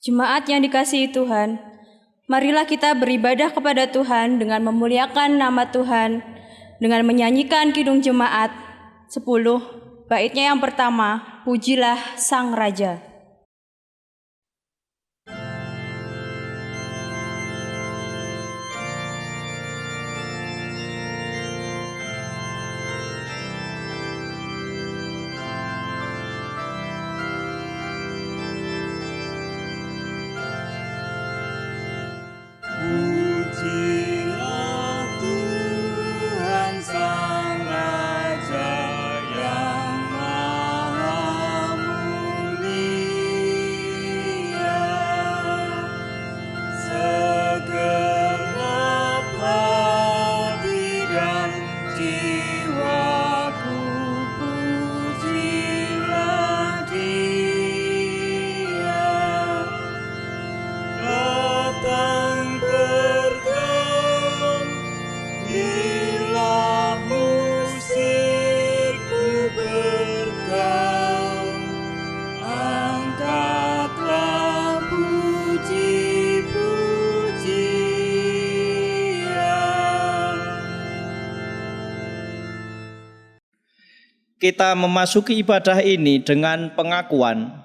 Jemaat yang dikasihi Tuhan, marilah kita beribadah kepada Tuhan dengan memuliakan nama Tuhan, dengan menyanyikan kidung jemaat 10, baitnya yang pertama, Pujilah Sang Raja. Kita memasuki ibadah ini dengan pengakuan,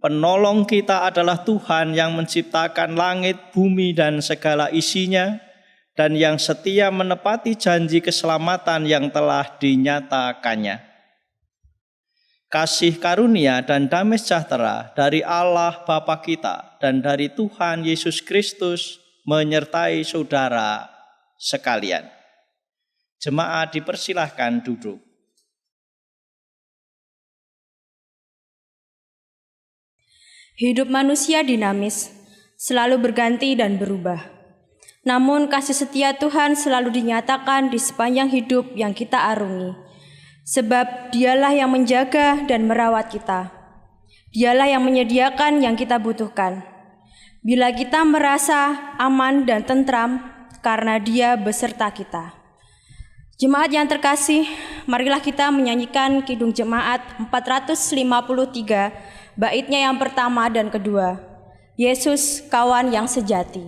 penolong kita adalah Tuhan yang menciptakan langit, bumi, dan segala isinya, dan yang setia menepati janji keselamatan yang telah dinyatakannya. Kasih karunia dan damai sejahtera dari Allah Bapa kita dan dari Tuhan Yesus Kristus menyertai saudara sekalian. Jemaat dipersilahkan duduk. Hidup manusia dinamis, selalu berganti dan berubah. Namun kasih setia Tuhan selalu dinyatakan di sepanjang hidup yang kita arungi. Sebab Dialah yang menjaga dan merawat kita. Dialah yang menyediakan yang kita butuhkan. Bila kita merasa aman dan tentram karena Dia beserta kita. Jemaat yang terkasih, marilah kita menyanyikan kidung jemaat 453, baitnya yang pertama dan kedua, Yesus kawan yang sejati.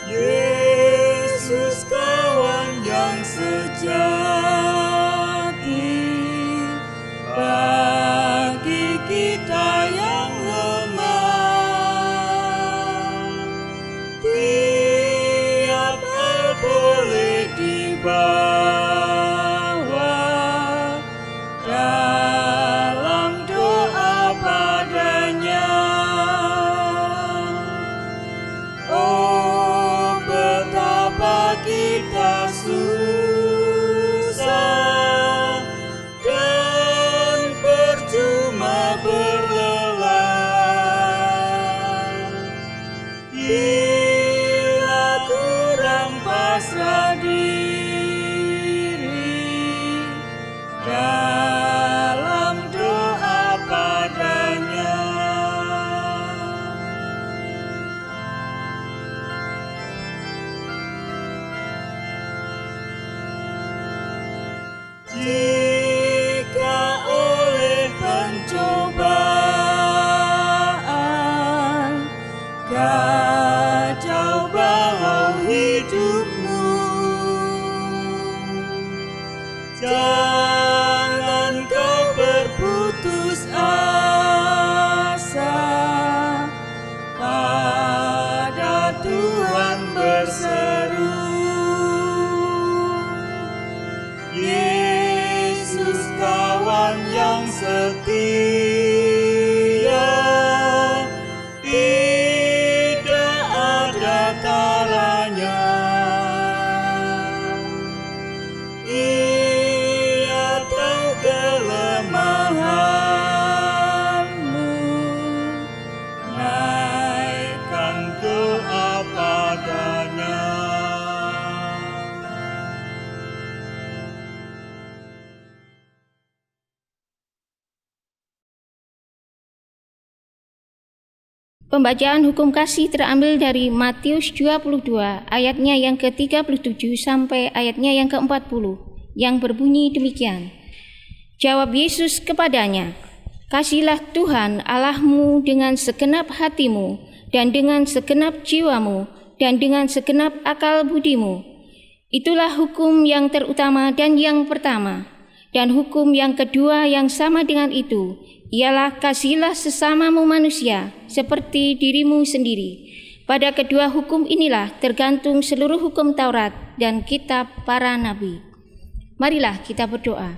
Yesus kawan yang sejati bagi kita yang lemah. Tiap hal boleh dibawa dalam doa padanya. Oh, betapa kita susah dan percuma berlelah bila kurang pasrah diri dalam doa padanya. Jika oleh pencobaan kacau balau hidupmu, jangan kau berputus asa, pada Tuhan berseru. Yesus kawan yang setia, tidak ada taranya. Ia tahu kelemahanmu, naikkan doa padanya. Pembacaan hukum kasih terambil dari Matius 22 ayatnya yang ke-37 sampai ayatnya yang ke-40 yang berbunyi demikian. Jawab Yesus kepadanya, "Kasihilah Tuhan Allahmu dengan segenap hatimu dan dengan segenap jiwamu dan dengan segenap akal budimu. Itulah hukum yang terutama dan yang pertama. Dan hukum yang kedua yang sama dengan itu ialah kasihilah sesamamu manusia seperti dirimu sendiri. Pada kedua hukum inilah tergantung seluruh hukum Taurat dan kitab para nabi." Marilah kita berdoa.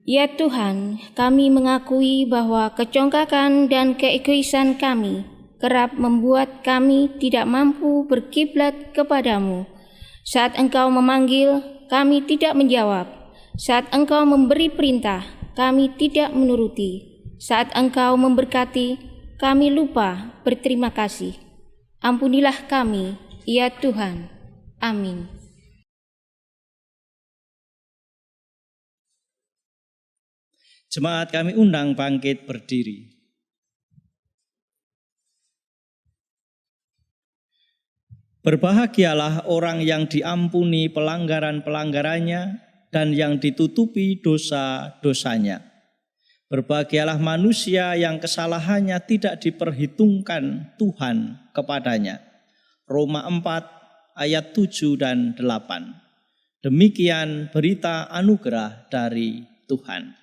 Ya Tuhan, kami mengakui bahwa kecongkakan dan keegoisan kami kerap membuat kami tidak mampu berkiblat kepadamu. Saat Engkau memanggil, kami tidak menjawab. Saat Engkau memberi perintah, kami tidak menuruti. Saat Engkau memberkati, kami lupa berterima kasih. Ampunilah kami, ya Tuhan. Amin. Jemaat kami undang bangkit berdiri. Berbahagialah orang yang diampuni pelanggaran-pelanggarannya dan yang ditutupi dosa-dosanya. Berbahagialah manusia yang kesalahannya tidak diperhitungkan Tuhan kepadanya. Roma 4 ayat 7 dan 8. Demikian berita anugerah dari Tuhan.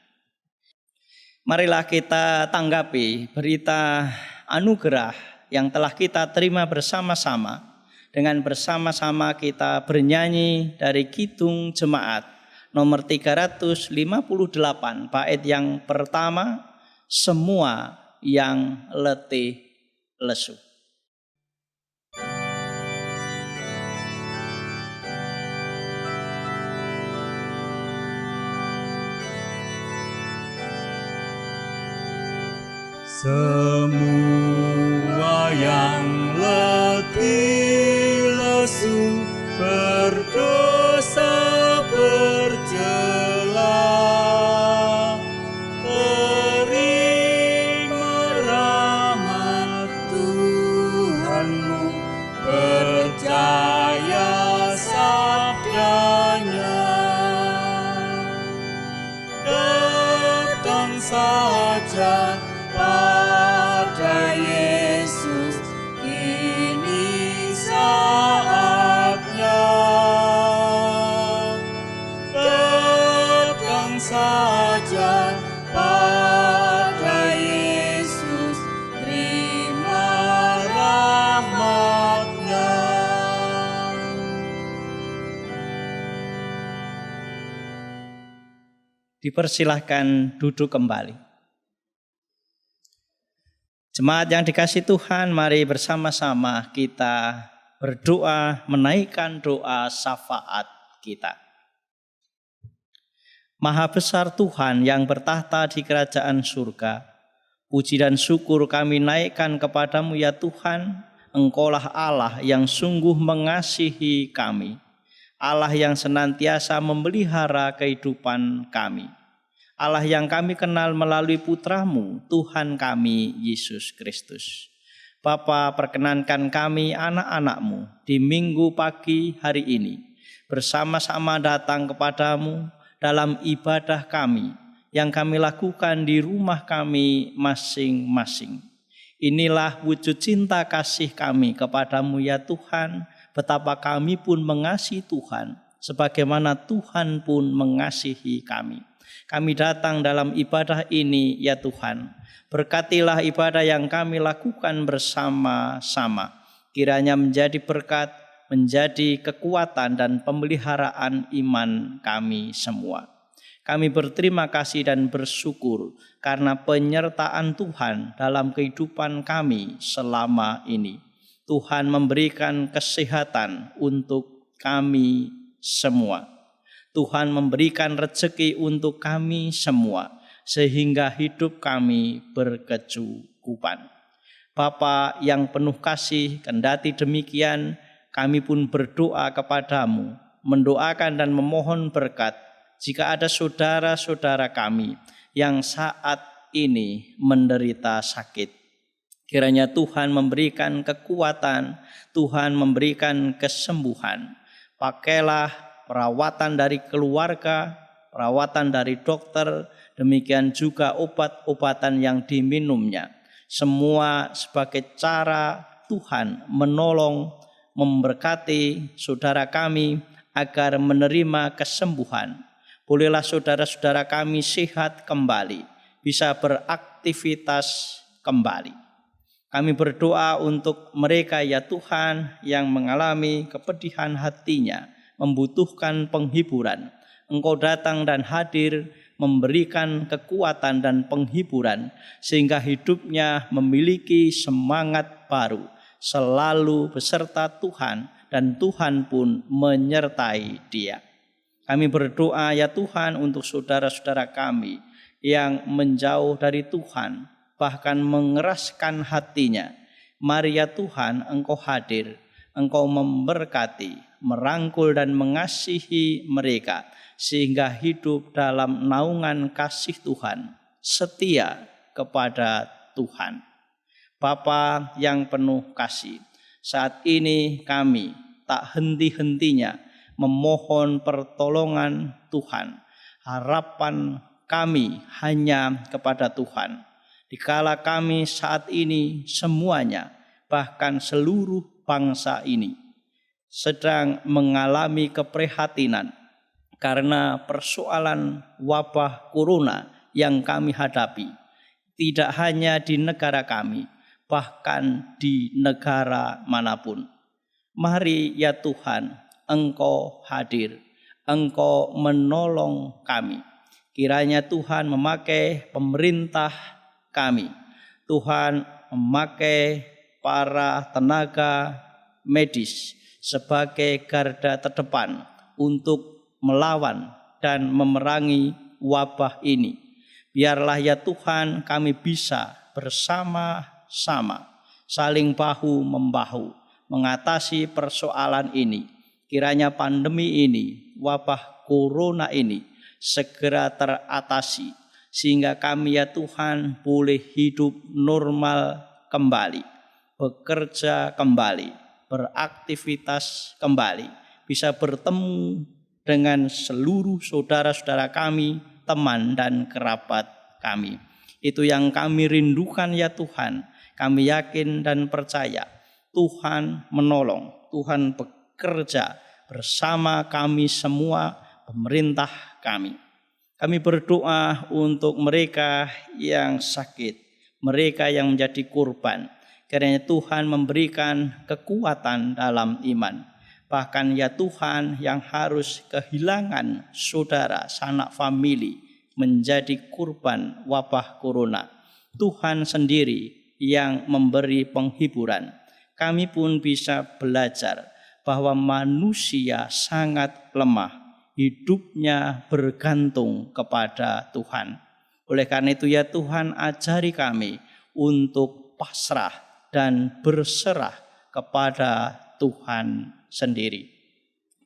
Marilah kita tanggapi berita anugerah yang telah kita terima bersama-sama. Dengan bersama-sama kita bernyanyi dari Kidung Jemaat nomor 358 bait yang pertama, semua yang letih lesu. Semua yang letih lesu berdosa bercela, terima rahmat Tuhanmu, percaya sabdanya. Datang saja pada Yesus, ini saatnya. Datang saja pada Yesus, terima rahmat-Nya. Dipersilahkan duduk kembali. Jemaat yang dikasihi Tuhan, mari bersama-sama kita berdoa menaikkan doa syafaat kita. Maha besar Tuhan yang bertahta di kerajaan surga, puji dan syukur kami naikkan kepadamu ya Tuhan. Engkaulah Allah yang sungguh mengasihi kami, Allah yang senantiasa memelihara kehidupan kami, Allah yang kami kenal melalui putra-Mu, Tuhan kami, Yesus Kristus. Bapa, perkenankan kami anak-anak-Mu di minggu pagi hari ini, bersama-sama datang kepadamu dalam ibadah kami, yang kami lakukan di rumah kami masing-masing. Inilah wujud cinta kasih kami kepadamu ya Tuhan, betapa kami pun mengasihi Tuhan, sebagaimana Tuhan pun mengasihi kami. Kami datang dalam ibadah ini ya Tuhan. Berkatilah ibadah yang kami lakukan bersama-sama. Kiranya menjadi berkat, menjadi kekuatan dan pemeliharaan iman kami semua. Kami berterima kasih dan bersyukur karena penyertaan Tuhan dalam kehidupan kami selama ini. Tuhan memberikan kesehatan untuk kami semua. Tuhan memberikan rezeki untuk kami semua, sehingga hidup kami berkecukupan. Bapa yang penuh kasih, kendati demikian, kami pun berdoa kepadamu, mendoakan dan memohon berkat, jika ada saudara-saudara kami yang saat ini menderita sakit, Kiranya Tuhan memberikan kekuatan, Tuhan memberikan kesembuhan. Pakailah perawatan dari keluarga, perawatan dari dokter, demikian juga obat-obatan yang diminumnya. Semua sebagai cara Tuhan menolong, memberkati saudara kami agar menerima kesembuhan. Bolehlah saudara-saudara kami sehat kembali, bisa beraktivitas kembali. Kami berdoa untuk mereka ya Tuhan yang mengalami kepedihan hatinya, membutuhkan penghiburan. Engkau datang dan hadir memberikan kekuatan dan penghiburan sehingga hidupnya memiliki semangat baru, selalu beserta Tuhan dan Tuhan pun menyertai dia. Kami berdoa ya Tuhan untuk saudara-saudara kami yang menjauh dari Tuhan, bahkan mengeraskan hatinya. Mari ya Tuhan, Engkau hadir, Engkau memberkati, merangkul dan mengasihi mereka, sehingga hidup dalam naungan kasih Tuhan, setia kepada Tuhan. Bapa yang penuh kasih, saat ini kami tak henti-hentinya memohon pertolongan Tuhan. Harapan kami hanya kepada Tuhan. Dikala kami saat ini semuanya, bahkan seluruh bangsa ini sedang mengalami keprihatinan karena persoalan wabah corona yang kami hadapi. Tidak hanya di negara kami, bahkan di negara manapun. Mari ya Tuhan, Engkau hadir, Engkau menolong kami. Kiranya Tuhan memakai pemerintah kami, Tuhan memakai para tenaga medis sebagai garda terdepan untuk melawan dan memerangi wabah ini. Biarlah ya Tuhan kami bisa bersama-sama saling bahu-membahu mengatasi persoalan ini. Kiranya pandemi ini, wabah corona ini segera teratasi, sehingga kami ya Tuhan boleh hidup normal kembali, bekerja kembali, beraktivitas kembali, bisa bertemu dengan seluruh saudara-saudara kami, teman dan kerabat kami. Itu yang kami rindukan ya Tuhan. Kami yakin dan percaya Tuhan menolong, Tuhan bekerja bersama kami semua, pemerintah kami. Kami berdoa untuk mereka yang sakit, mereka yang menjadi korban. Kiranya Tuhan memberikan kekuatan dalam iman. Bahkan ya Tuhan yang harus kehilangan saudara, sanak famili menjadi korban wabah corona. Tuhan sendiri yang memberi penghiburan. Kami pun bisa belajar bahwa manusia sangat lemah. Hidupnya bergantung kepada Tuhan. Oleh karena itu ya Tuhan, ajari kami untuk pasrah dan berserah kepada Tuhan sendiri.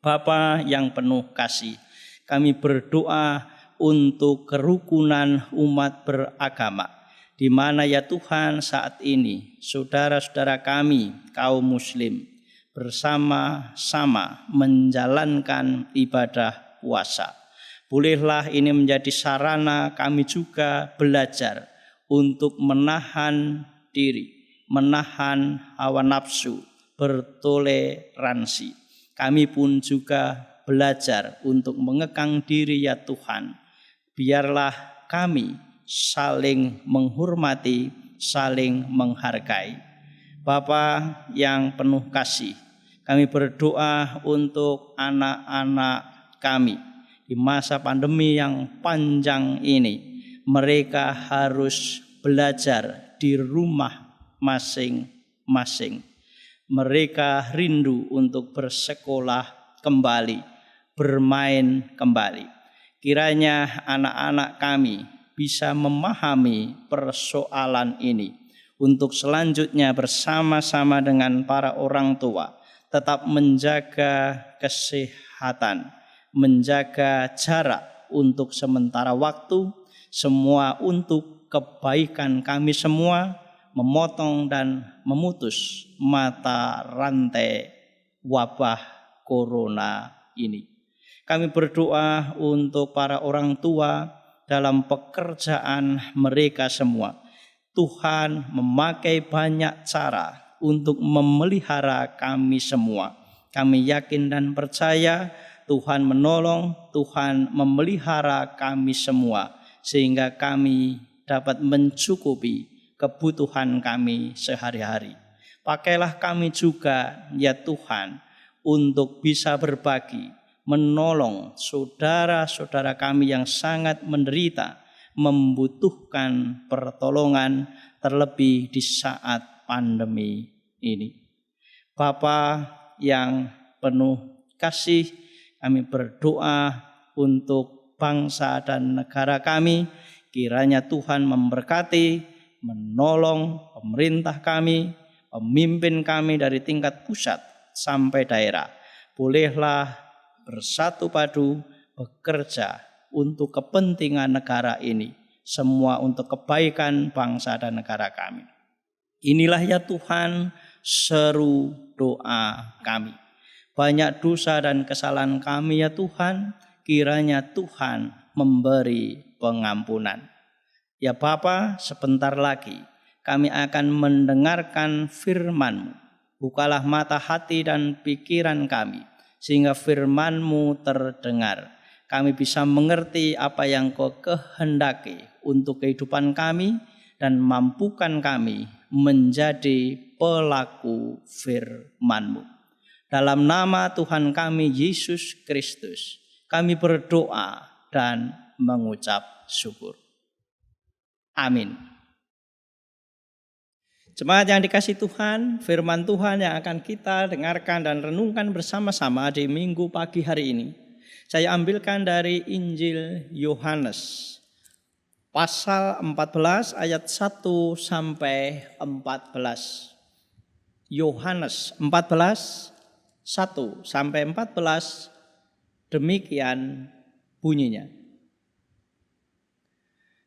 Bapa yang penuh kasih, kami berdoa untuk kerukunan umat beragama, di mana ya Tuhan saat ini saudara-saudara kami kaum muslim bersama-sama menjalankan ibadah puasa. Bolehlah ini menjadi sarana kami juga belajar untuk menahan diri, menahan hawa nafsu, bertoleransi. Kami pun juga belajar untuk mengekang diri ya Tuhan. Biarlah kami saling menghormati, saling menghargai. Bapa yang penuh kasih, kami berdoa untuk anak-anak kami di masa pandemi yang panjang ini. Mereka harus belajar di rumah masing-masing. Mereka rindu untuk bersekolah kembali, bermain kembali. Kiranya anak-anak kami bisa memahami persoalan ini untuk selanjutnya bersama-sama dengan para orang tua tetap menjaga kesehatan, menjaga jarak untuk sementara waktu, semua untuk kebaikan kami semua, memotong dan memutus mata rantai wabah corona ini. Kami berdoa untuk para orang tua dalam pekerjaan mereka semua. Tuhan memakai banyak cara untuk memelihara kami semua. Kami yakin dan percaya Tuhan menolong, Tuhan memelihara kami semua, sehingga kami dapat mencukupi kebutuhan kami sehari-hari. Pakailah kami juga, ya Tuhan, untuk bisa berbagi, menolong saudara-saudara kami yang sangat menderita, membutuhkan pertolongan, terlebih di saat pandemi ini. Bapa yang penuh kasih, kami berdoa untuk bangsa dan negara kami. Kiranya Tuhan memberkati, menolong pemerintah kami, pemimpin kami dari tingkat pusat sampai daerah. Bolehlah bersatu padu bekerja untuk kepentingan negara ini. Semua untuk kebaikan bangsa dan negara kami. Inilah ya Tuhan seru doa kami. Banyak dosa dan kesalahan kami ya Tuhan, kiranya Tuhan memberi pengampunan. Ya Bapa, sebentar lagi kami akan mendengarkan firman-Mu. Bukalah mata hati dan pikiran kami, sehingga firman-Mu terdengar. Kami bisa mengerti apa yang Kau kehendaki untuk kehidupan kami, dan mampukan kami menjadi pelaku firman-Mu. Dalam nama Tuhan kami Yesus Kristus, kami berdoa dan mengucap syukur. Amin. Jemaat yang dikasihi Tuhan, firman Tuhan yang akan kita dengarkan dan renungkan bersama-sama di minggu pagi hari ini, saya ambilkan dari Injil Yohanes, pasal 14 ayat 1 sampai 14. Yohanes 14 1 sampai 14, demikian bunyinya.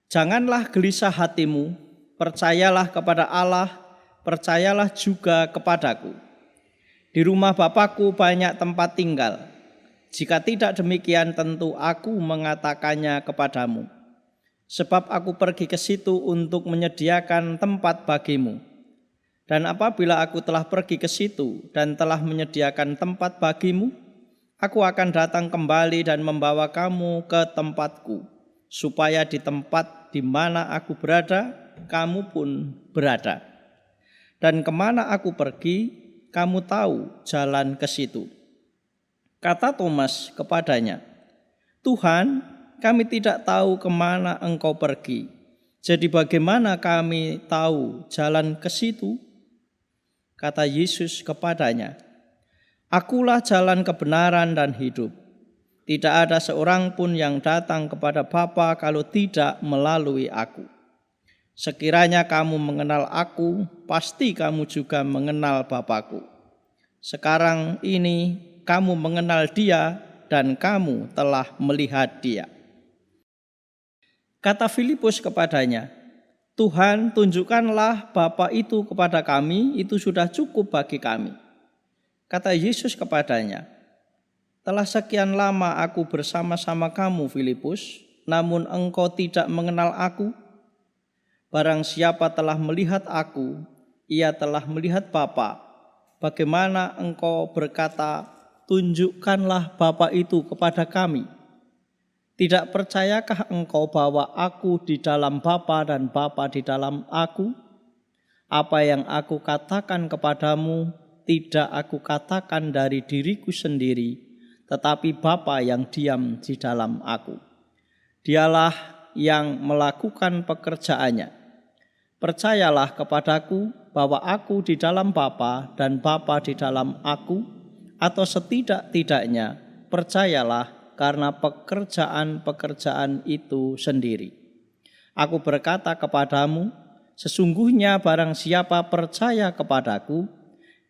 Janganlah gelisah hatimu, percayalah kepada Allah, percayalah juga kepadaku. Di rumah Bapakku banyak tempat tinggal. Jika tidak demikian tentu aku mengatakannya kepadamu. Sebab aku pergi ke situ untuk menyediakan tempat bagimu. Dan apabila aku telah pergi ke situ dan telah menyediakan tempat bagimu, aku akan datang kembali dan membawa kamu ke tempatku, supaya di tempat di mana aku berada, kamu pun berada. Dan kemana aku pergi, kamu tahu jalan ke situ. Kata Thomas kepadanya, Tuhan, kami tidak tahu kemana Engkau pergi. Jadi bagaimana kami tahu jalan ke situ? Kata Yesus kepadanya, Akulah jalan kebenaran dan hidup. Tidak ada seorang pun yang datang kepada Bapa kalau tidak melalui aku. Sekiranya kamu mengenal aku, pasti kamu juga mengenal Bapa-Ku. Sekarang ini kamu mengenal Dia dan kamu telah melihat Dia. Kata Filipus kepadanya, Tuhan, tunjukkanlah Bapa itu kepada kami, itu sudah cukup bagi kami. Kata Yesus kepadanya, telah sekian lama aku bersama-sama kamu, Filipus, namun engkau tidak mengenal aku. Barang siapa telah melihat aku, ia telah melihat Bapa. Bagaimana engkau berkata, tunjukkanlah Bapa itu kepada kami? Tidak percayakah engkau bahwa aku di dalam Bapa dan Bapa di dalam aku? Apa yang aku katakan kepadamu tidak aku katakan dari diriku sendiri, tetapi Bapa yang diam di dalam aku. Dialah yang melakukan pekerjaannya. Percayalah kepadaku bahwa aku di dalam Bapa dan Bapa di dalam aku, atau setidak-tidaknya percayalah karena pekerjaan-pekerjaan itu sendiri. Aku berkata kepadamu, sesungguhnya barang siapa percaya kepadaku,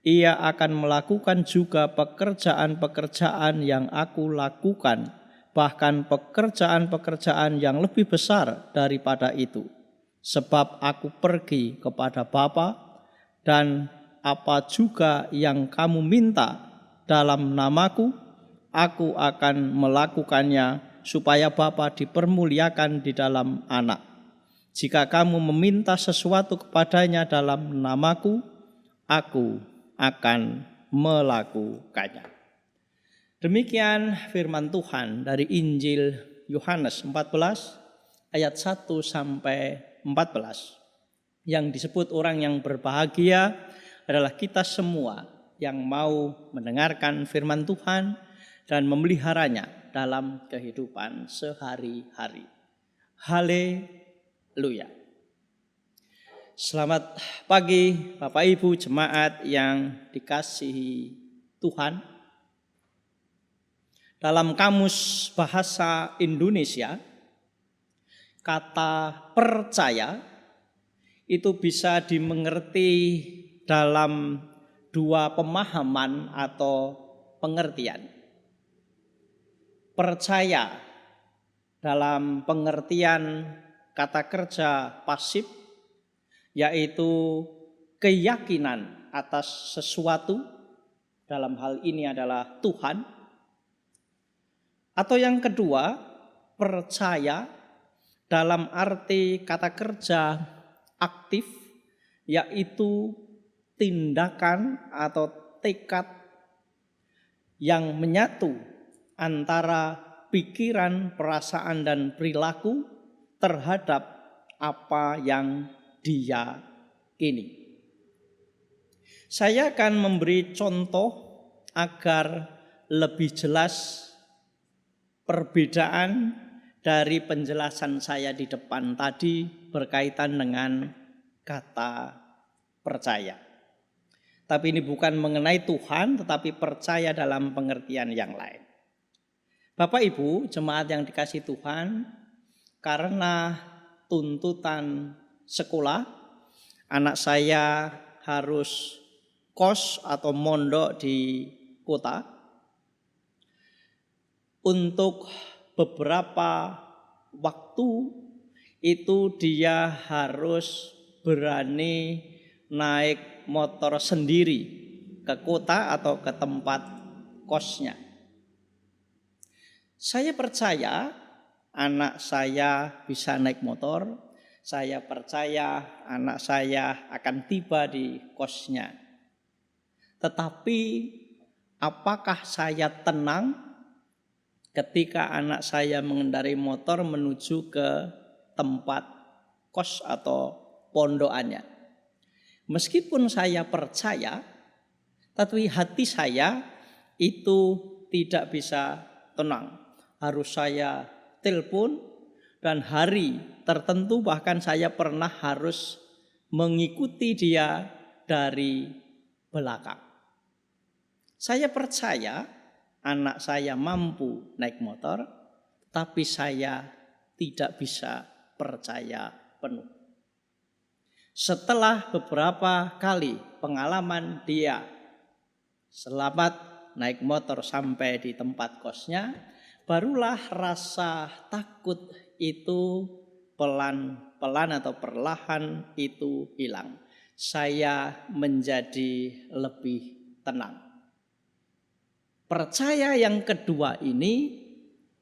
ia akan melakukan juga pekerjaan-pekerjaan yang aku lakukan, bahkan pekerjaan-pekerjaan yang lebih besar daripada itu. Sebab aku pergi kepada Bapa, dan apa juga yang kamu minta dalam namaku, aku akan melakukannya supaya Bapa dipermuliakan di dalam Anak. Jika kamu meminta sesuatu kepadanya dalam namaku, aku akan melakukannya. Demikian firman Tuhan dari Injil Yohanes 14 ayat 1 sampai 14. Yang disebut orang yang berbahagia adalah kita semua yang mau mendengarkan firman Tuhan dan memeliharanya dalam kehidupan sehari-hari. Haleluya. Selamat pagi Bapak Ibu jemaat yang dikasihi Tuhan. Dalam kamus bahasa Indonesia, kata percaya itu bisa dimengerti dalam dua pemahaman atau pengertian. Percaya dalam pengertian kata kerja pasif, yaitu keyakinan atas sesuatu, dalam hal ini adalah Tuhan. Atau yang kedua, percaya dalam arti kata kerja aktif, yaitu tindakan atau tekad yang menyatu antara pikiran, perasaan, dan perilaku terhadap apa yang diyakini. Saya akan memberi contoh agar lebih jelas perbedaan dari penjelasan saya di depan tadi berkaitan dengan kata percaya. Tapi ini bukan mengenai Tuhan, tetapi percaya dalam pengertian yang lain. Bapak Ibu, jemaat yang dikasihi Tuhan, karena tuntutan sekolah, anak saya harus kos atau mondok di kota. Untuk beberapa waktu itu dia harus berani naik motor sendiri ke kota atau ke tempat kosnya. Saya percaya anak saya bisa naik motor. Saya percaya anak saya akan tiba di kosnya. Tetapi apakah saya tenang ketika anak saya mengendarai motor menuju ke tempat kos atau pondokannya? Meskipun saya percaya, tapi hati saya itu tidak bisa tenang. Harus saya telepon, dan hari tertentu bahkan saya pernah harus mengikuti dia dari belakang. Saya percaya anak saya mampu naik motor, tapi saya tidak bisa percaya penuh. Setelah beberapa kali pengalaman dia selamat naik motor sampai di tempat kosnya, barulah rasa takut itu pelan-pelan atau perlahan itu hilang. Saya menjadi lebih tenang. Percaya yang kedua ini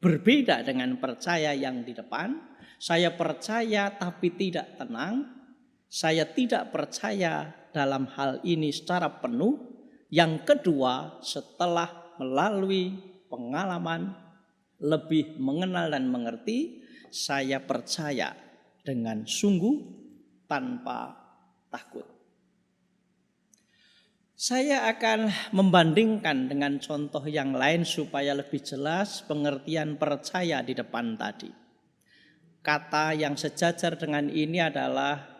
berbeda dengan percaya yang di depan. Saya percaya tapi tidak tenang. Saya tidak percaya dalam hal ini secara penuh. Yang kedua, setelah melalui pengalaman, lebih mengenal dan mengerti, saya percaya dengan sungguh tanpa takut. Saya akan membandingkan dengan contoh yang lain supaya lebih jelas pengertian percaya di depan tadi. Kata yang sejajar dengan ini adalah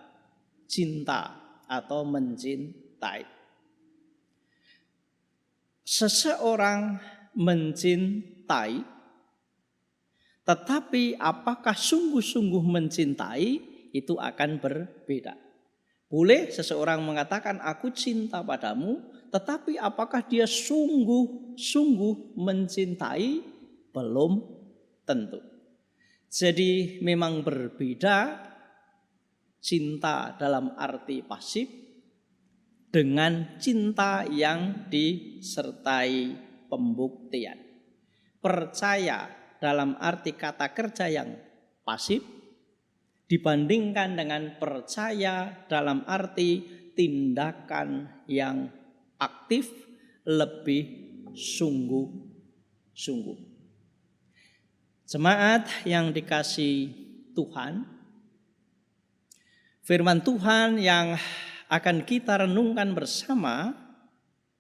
cinta atau mencintai. Seseorang mencintai, tetapi apakah sungguh-sungguh mencintai itu akan berbeda. Boleh seseorang mengatakan aku cinta padamu, tetapi apakah dia sungguh-sungguh mencintai? Belum tentu. Jadi memang berbeda cinta dalam arti pasif dengan cinta yang disertai pembuktian. Percaya dalam arti kata kerja yang pasif dibandingkan dengan percaya dalam arti tindakan yang aktif, lebih sungguh-sungguh. Jemaat yang dikasihi Tuhan, firman Tuhan yang akan kita renungkan bersama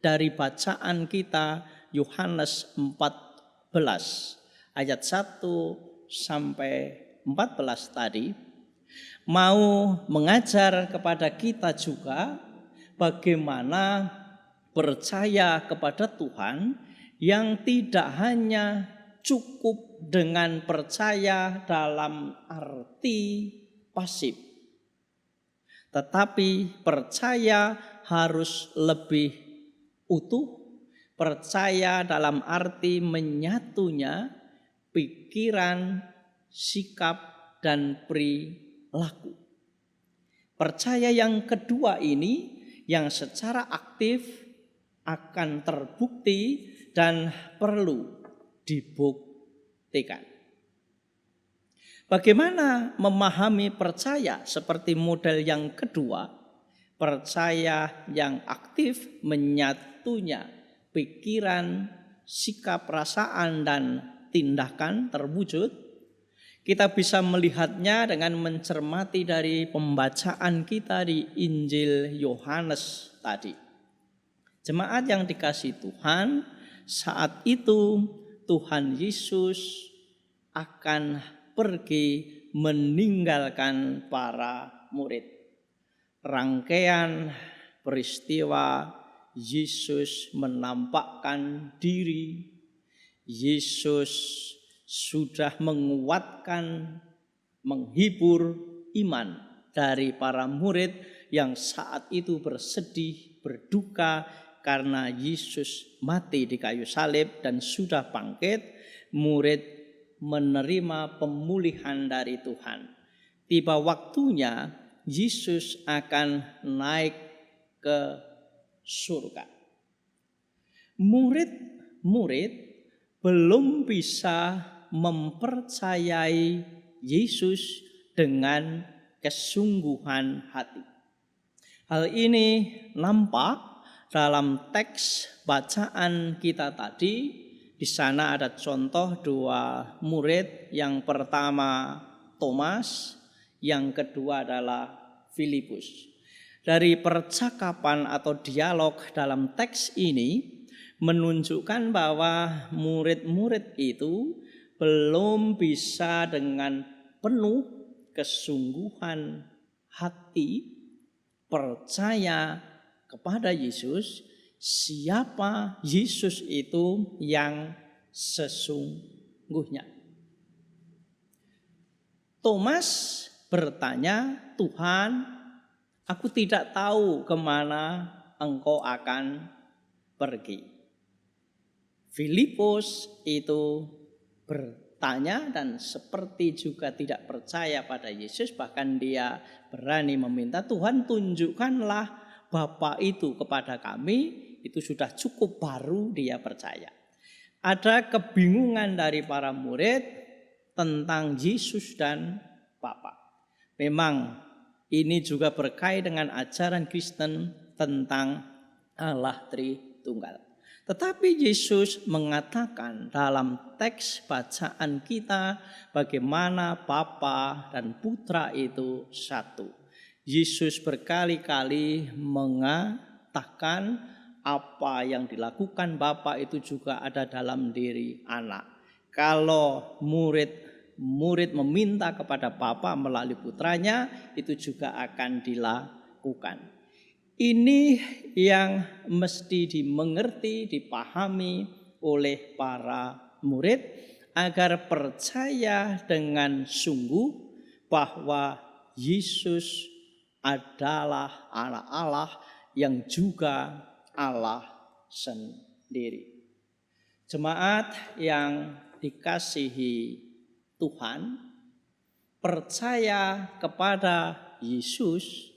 dari bacaan kita Yohanes 14 ayat 1 sampai 14 tadi mau mengajar kepada kita juga bagaimana percaya kepada Tuhan yang tidak hanya cukup dengan percaya dalam arti pasif, tetapi percaya harus lebih utuh, percaya dalam arti menyatunya pikiran, sikap, dan perilaku. Percaya yang kedua ini yang secara aktif akan terbukti dan perlu dibuktikan. Bagaimana memahami percaya seperti model yang kedua? Percaya yang aktif menyatunya pikiran, sikap, perasaan, dan tindakan terwujud. Kita bisa melihatnya dengan mencermati dari pembacaan kita di Injil Yohanes tadi. Jemaat yang dikasihi Tuhan, saat itu Tuhan Yesus akan pergi meninggalkan para murid. Rangkaian peristiwa Yesus menampakkan diri, Yesus sudah menguatkan, menghibur iman dari para murid yang saat itu bersedih, berduka karena Yesus mati di kayu salib dan sudah bangkit. Murid menerima pemulihan dari Tuhan. Tiba waktunya Yesus akan naik ke surga. Murid-murid belum bisa mempercayai Yesus dengan kesungguhan hati. Hal ini nampak dalam teks bacaan kita tadi. Di sana ada contoh dua murid, yang pertama Thomas, yang kedua adalah Filipus. Dari percakapan atau dialog dalam teks ini menunjukkan bahwa murid-murid itu belum bisa dengan penuh kesungguhan hati percaya kepada Yesus, siapa Yesus itu yang sesungguhnya. Thomas bertanya, "Tuhan, aku tidak tahu kemana Engkau akan pergi." Filipus itu bertanya dan seperti juga tidak percaya pada Yesus, bahkan dia berani meminta, "Tuhan, tunjukkanlah Bapa itu kepada kami." Itu sudah cukup, baru dia percaya. Ada kebingungan dari para murid tentang Yesus dan Bapa. Memang ini juga berkait dengan ajaran Kristen tentang Allah Tritunggal. Tetapi Yesus mengatakan dalam teks bacaan kita bagaimana Bapa dan Putra itu satu. Yesus berkali-kali mengatakan apa yang dilakukan Bapa itu juga ada dalam diri anak. Kalau murid meminta kepada Bapa melalui putranya, itu juga akan dilakukan. Ini yang mesti dimengerti, dipahami oleh para murid agar percaya dengan sungguh bahwa Yesus adalah anak Allah yang juga Allah sendiri. Jemaat yang dikasihi Tuhan, percaya kepada Yesus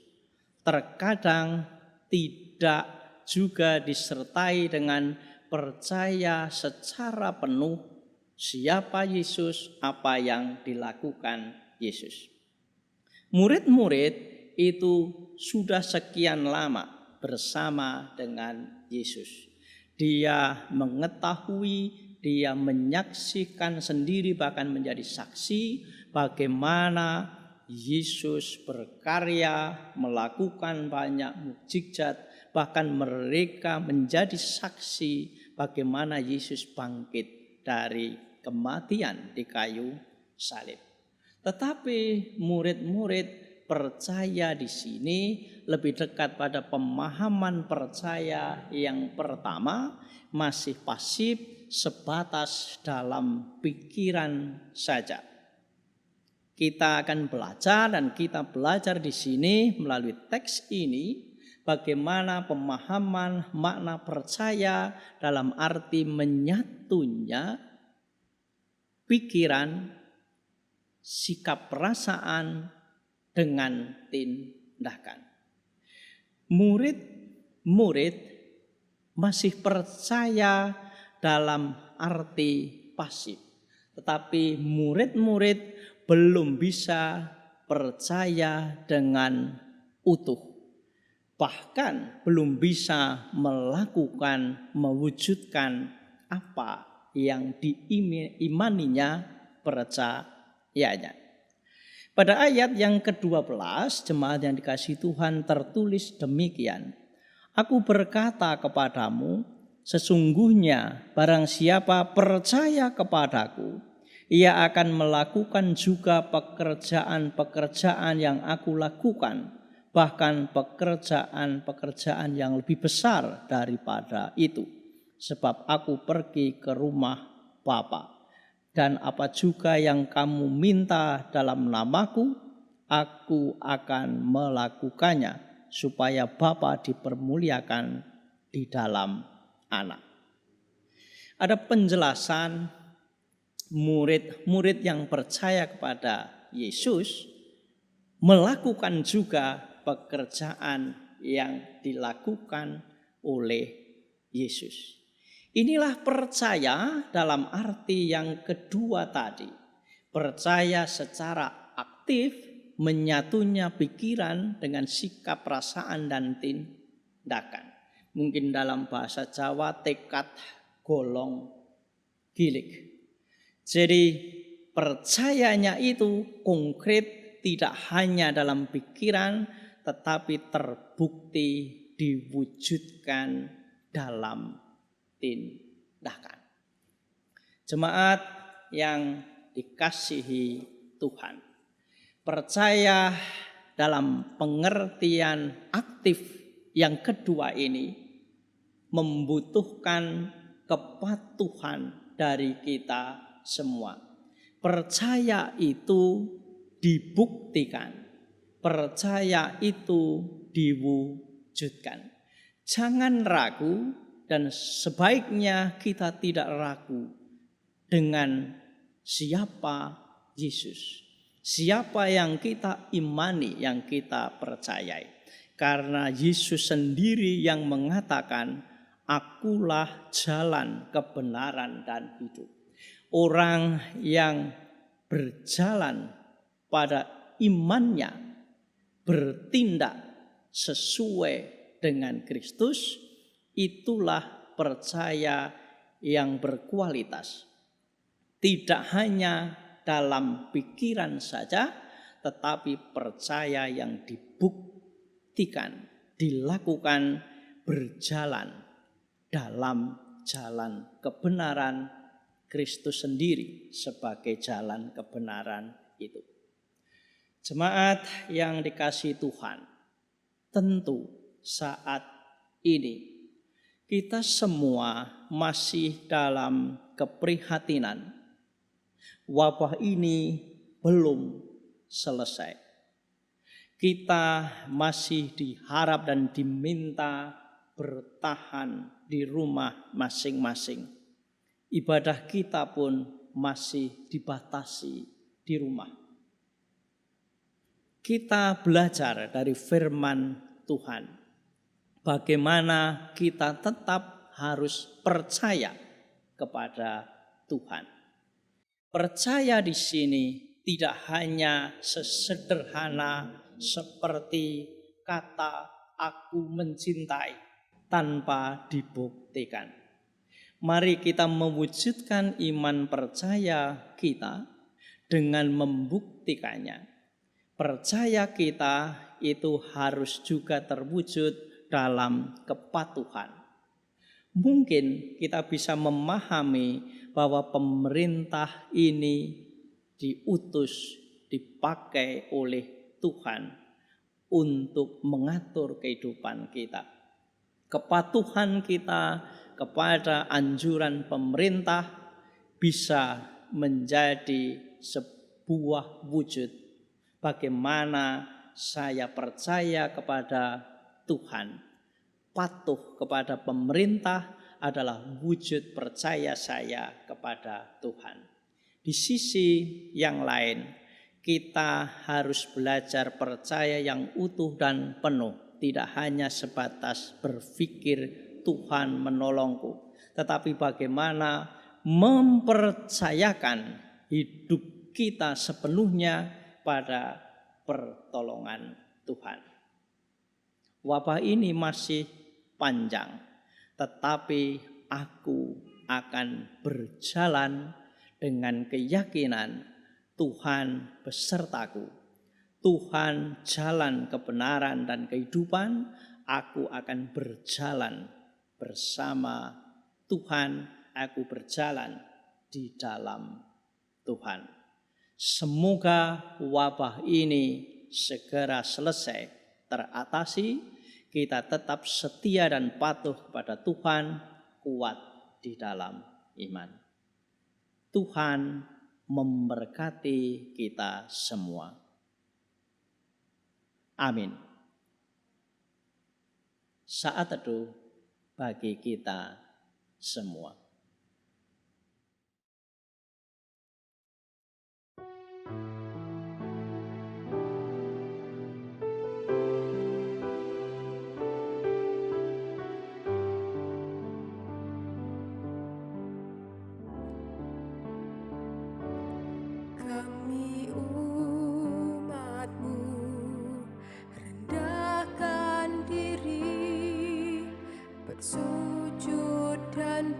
terkadang tidak juga disertai dengan percaya secara penuh siapa Yesus, apa yang dilakukan Yesus. Murid-murid itu sudah sekian lama bersama dengan Yesus. Dia mengetahui, dia menyaksikan sendiri, bahkan menjadi saksi bagaimana Yesus berkarya, melakukan banyak mukjizat, bahkan mereka menjadi saksi bagaimana Yesus bangkit dari kematian di kayu salib. Tetapi murid-murid percaya di sini lebih dekat pada pemahaman percaya yang pertama, masih pasif, sebatas dalam pikiran saja. Kita akan belajar dan kita belajar di sini melalui teks ini bagaimana pemahaman makna percaya dalam arti menyatunya pikiran, sikap perasaan dengan tindakan. Murid-murid masih percaya dalam arti pasif, tetapi murid-murid belum bisa percaya dengan utuh. Bahkan belum bisa melakukan, mewujudkan apa yang diimaninya, percayanya. Pada ayat yang ke-12, jemaat yang dikasihi Tuhan, tertulis demikian. Aku berkata kepadamu, sesungguhnya barang siapa percaya kepadaku, ia akan melakukan juga pekerjaan-pekerjaan yang aku lakukan, bahkan pekerjaan-pekerjaan yang lebih besar daripada itu. Sebab aku pergi ke rumah Bapa, dan apa juga yang kamu minta dalam namaku, aku akan melakukannya, supaya Bapa dipermuliakan di dalam Anak. Ada penjelasan murid-murid yang percaya kepada Yesus melakukan juga pekerjaan yang dilakukan oleh Yesus. Inilah percaya dalam arti yang kedua tadi. Percaya secara aktif, menyatunya pikiran dengan sikap, perasaan, dan tindakan. Mungkin dalam bahasa Jawa tekad golong gilik. Jadi percayanya itu konkret, tidak hanya dalam pikiran, tetapi terbukti diwujudkan dalam tindakan. Jemaat yang dikasihi Tuhan, percaya dalam pengertian aktif yang kedua ini membutuhkan kepatuhan dari kita semua. Percaya itu dibuktikan, percaya itu diwujudkan. Jangan ragu, dan sebaiknya kita tidak ragu dengan siapa Yesus, siapa yang kita imani, yang kita percayai. Karena Yesus sendiri yang mengatakan, akulah jalan, kebenaran, dan hidup. Orang yang berjalan pada imannya, bertindak sesuai dengan Kristus, itulah percaya yang berkualitas. Tidak hanya dalam pikiran saja, tetapi percaya yang dibuktikan, dilakukan, berjalan dalam jalan kebenaran Kristus sendiri sebagai jalan kebenaran itu. Jemaat yang dikasihi Tuhan, tentu saat ini kita semua masih dalam keprihatinan. Wabah ini belum selesai. Kita masih diharap dan diminta bertahan di rumah masing-masing. Ibadah kita pun masih dibatasi di rumah. kita belajar dari firman Tuhan, bagaimana kita tetap harus percaya kepada Tuhan. Percaya di sini tidak hanya sesederhana seperti kata aku mencintai tanpa dibuktikan. Mari kita mewujudkan iman percaya kita dengan membuktikannya. Percaya kita itu harus juga terwujud dalam kepatuhan. Mungkin kita bisa memahami bahwa pemerintah ini diutus, dipakai oleh Tuhan untuk mengatur kehidupan kita. Kepatuhan kita kepada anjuran pemerintah bisa menjadi sebuah wujud bagaimana saya percaya kepada Tuhan. Patuh kepada pemerintah adalah wujud percaya saya kepada Tuhan. Di sisi yang lain, kita harus belajar percaya yang utuh dan penuh. Tidak hanya sebatas berpikir Tuhan menolongku, tetapi bagaimana mempercayakan hidup kita sepenuhnya pada pertolongan Tuhan. Wabah ini masih panjang, tetapi aku akan berjalan dengan keyakinan Tuhan besertaku. Tuhan jalan kebenaran dan kehidupan, aku akan berjalan bersama Tuhan, aku berjalan di dalam Tuhan. Semoga wabah ini segera selesai, teratasi, kita tetap setia dan patuh kepada Tuhan, kuat di dalam iman. Tuhan memberkati kita semua. Amin. Saat teduh bagi kita semua. Kami umat-Mu rendahkan diri, bersujud dan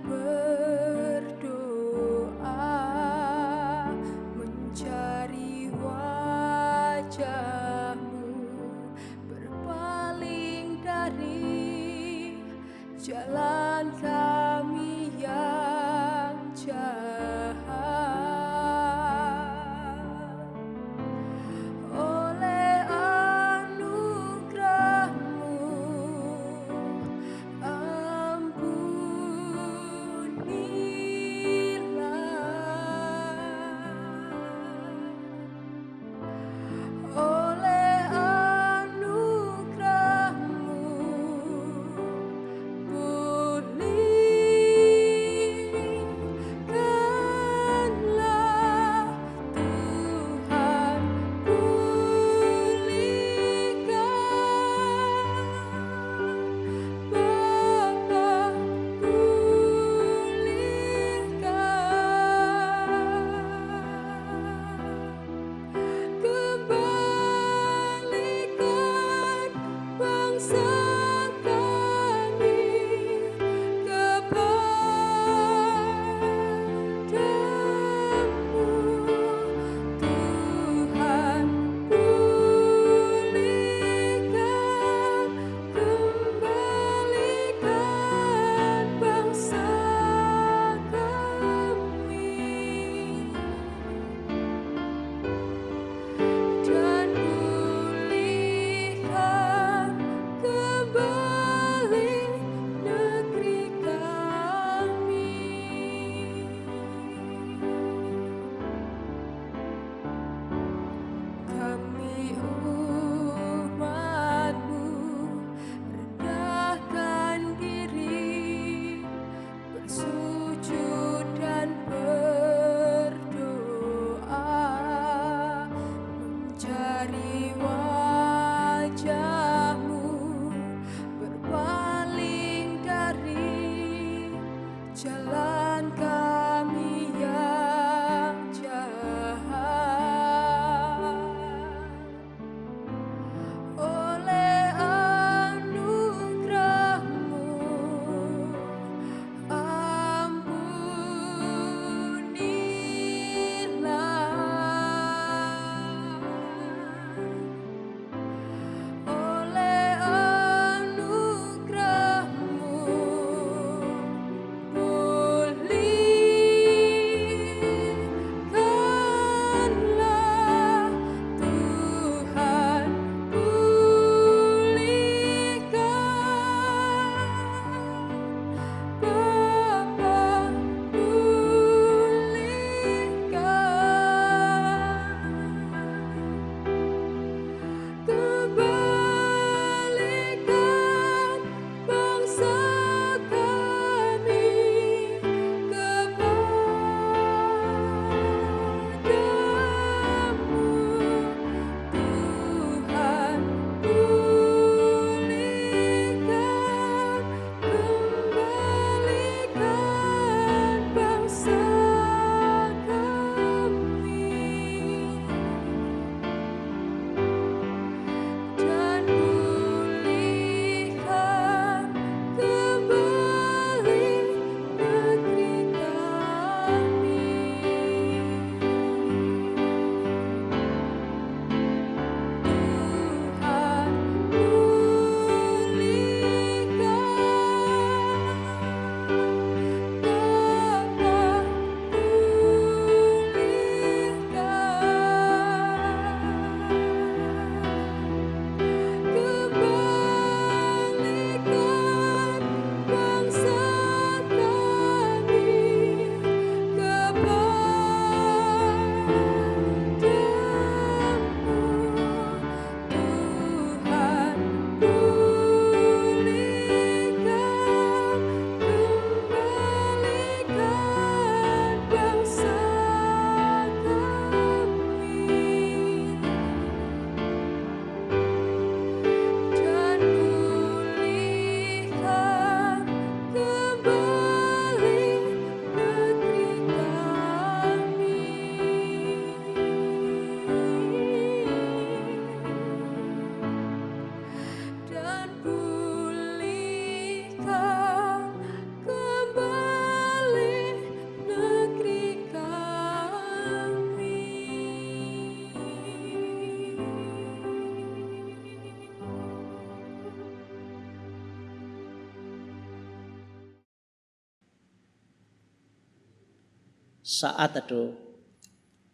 Saat teduh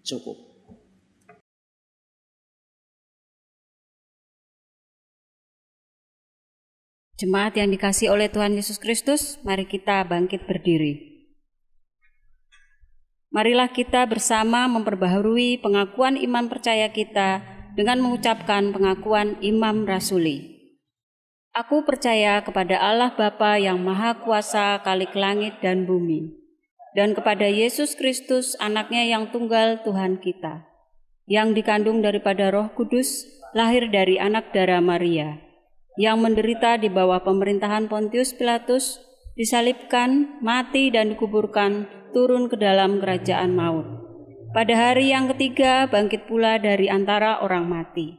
cukup. Jemaat yang dikasihi oleh Tuhan Yesus Kristus, mari kita bangkit berdiri. Marilah kita bersama memperbaharui pengakuan iman percaya kita dengan mengucapkan pengakuan imam rasuli. Aku percaya kepada Allah Bapa yang Maha Kuasa Khalik langit dan bumi, dan kepada Yesus Kristus anaknya yang tunggal Tuhan kita, yang dikandung daripada Roh Kudus, lahir dari anak darah Maria, yang menderita di bawah pemerintahan Pontius Pilatus, disalibkan, mati dan dikuburkan, turun ke dalam kerajaan maut. Pada hari yang ketiga bangkit pula dari antara orang mati,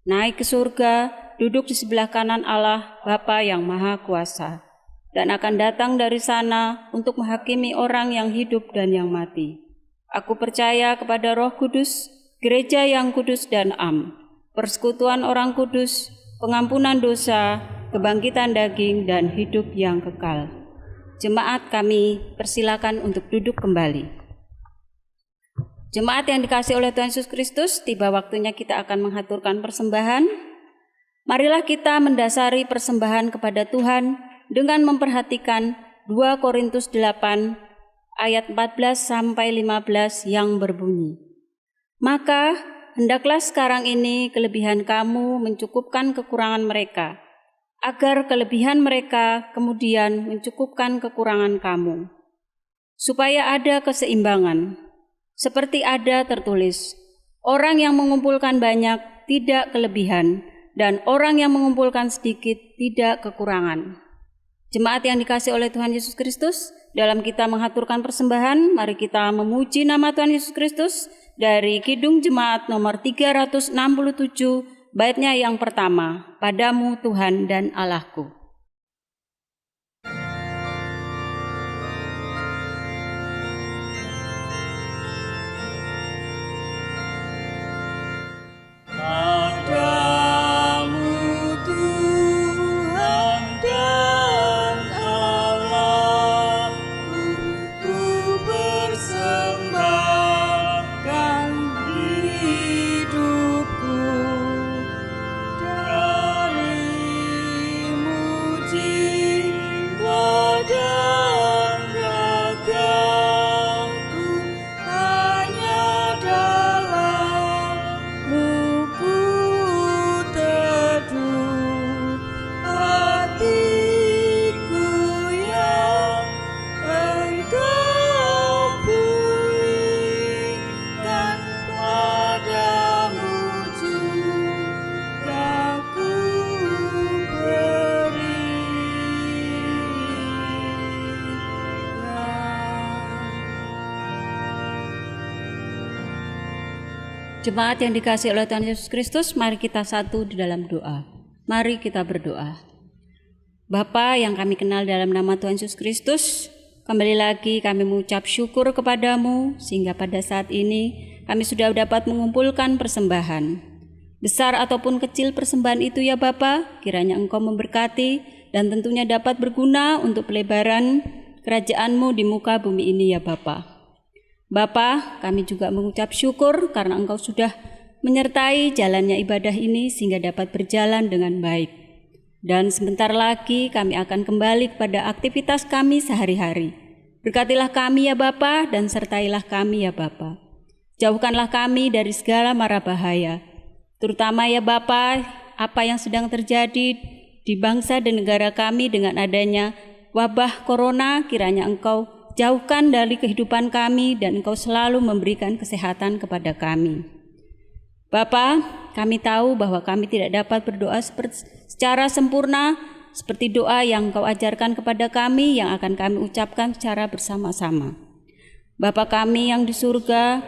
naik ke surga, duduk di sebelah kanan Allah Bapa yang Maha Kuasa, dan akan datang dari sana untuk menghakimi orang yang hidup dan yang mati. Aku percaya kepada Roh Kudus, gereja yang kudus dan am, persekutuan orang kudus, pengampunan dosa, kebangkitan daging, dan hidup yang kekal. Jemaat kami persilakan untuk duduk kembali. Jemaat yang dikasihi oleh Tuhan Yesus Kristus, tiba waktunya kita akan mengaturkan persembahan. Marilah kita mendasari persembahan kepada Tuhan dengan memperhatikan 2 Korintus 8 ayat 14 sampai 15 yang berbunyi. Maka hendaklah sekarang ini kelebihan kamu mencukupkan kekurangan mereka, agar kelebihan mereka kemudian mencukupkan kekurangan kamu, supaya ada keseimbangan. Seperti ada tertulis, orang yang mengumpulkan banyak tidak kelebihan, dan orang yang mengumpulkan sedikit tidak kekurangan. Jemaat yang dikasihi oleh Tuhan Yesus Kristus, dalam kita mengaturkan persembahan, mari kita memuji nama Tuhan Yesus Kristus dari Kidung Jemaat nomor 367, baitnya yang pertama, Padamu Tuhan dan Allahku. Padamu Tuhan dan Allahku, ku persembahkan hidupku. Darimu jiwa dan ragaku, hanya dalam-Mu ku teduh. Hatiku yang Engkau pulihkan, padamu juga ku berikan. Jemaat yang dikasihi oleh Tuhan Yesus Kristus, mari kita satu di dalam doa. Mari kita berdoa. Bapa yang kami kenal dalam nama Tuhan Yesus Kristus, kembali lagi kami mengucap syukur kepadamu, sehingga pada saat ini kami sudah dapat mengumpulkan persembahan. Besar ataupun kecil persembahan itu ya Bapa, kiranya Engkau memberkati dan tentunya dapat berguna untuk pelebaran kerajaan-Mu di muka bumi ini ya Bapa. Bapa, kami juga mengucap syukur karena Engkau sudah menyertai jalannya ibadah ini sehingga dapat berjalan dengan baik. Dan sebentar lagi kami akan kembali kepada aktivitas kami sehari-hari. Berkatilah kami ya Bapa dan sertailah kami ya Bapa. Jauhkanlah kami dari segala mara bahaya. Terutama ya Bapa, apa yang sedang terjadi di bangsa dan negara kami dengan adanya wabah corona, kiranya Engkau jauhkan dari kehidupan kami dan Engkau selalu memberikan kesehatan kepada kami. Bapa, kami tahu bahwa kami tidak dapat berdoa secara sempurna seperti doa yang Engkau ajarkan kepada kami yang akan kami ucapkan secara bersama-sama. Bapa kami yang di surga,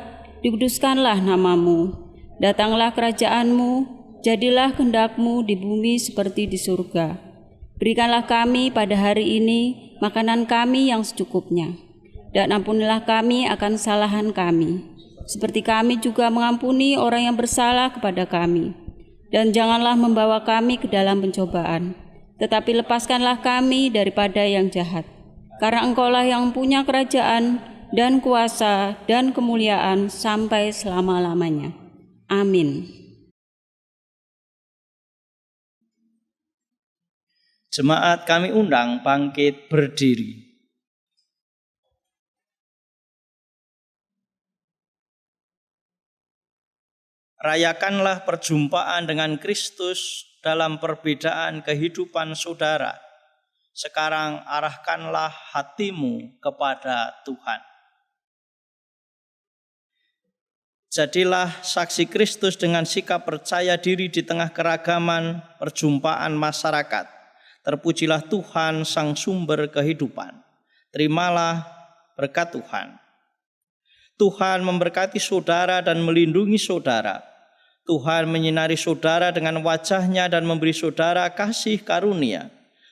dikuduskanlah nama-Mu, datanglah kerajaan-Mu, jadilah kehendak-Mu di bumi seperti di surga. Berikanlah kami pada hari ini makanan kami yang secukupnya, dan ampunilah kami akan kesalahan kami, seperti kami juga mengampuni orang yang bersalah kepada kami. Dan janganlah membawa kami ke dalam pencobaan, tetapi lepaskanlah kami daripada yang jahat. Karena Engkaulah yang punya kerajaan dan kuasa, dan kemuliaan sampai selama-lamanya. Amin. Jemaat kami undang bangkit berdiri. Rayakanlah perjumpaan dengan Kristus dalam perbedaan kehidupan saudara. Sekarang arahkanlah hatimu kepada Tuhan. Jadilah saksi Kristus dengan sikap percaya diri di tengah keragaman perjumpaan masyarakat. Terpujilah Tuhan sang sumber kehidupan. Terimalah berkat Tuhan. Tuhan memberkati saudara dan melindungi saudara. Tuhan menyinari saudara dengan wajah-Nya dan memberi saudara kasih karunia.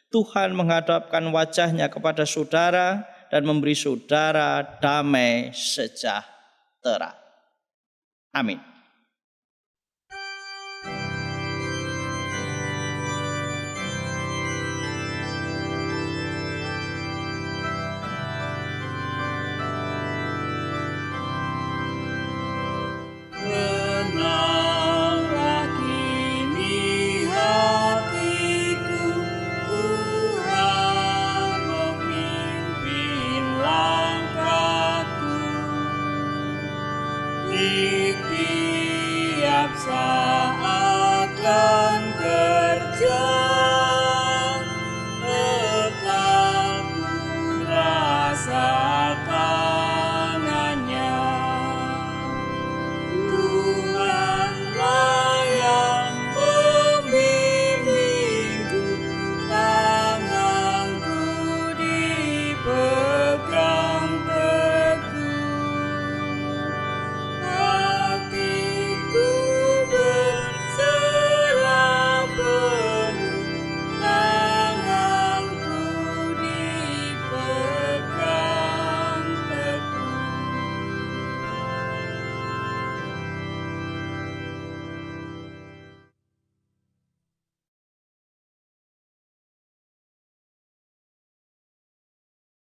Tuhan menghadapkan wajah-Nya kepada saudara dan memberi saudara damai sejahtera. Amin. Tenanglah kini hatiku, Tuhan memimpin langkahku. Di tiap saat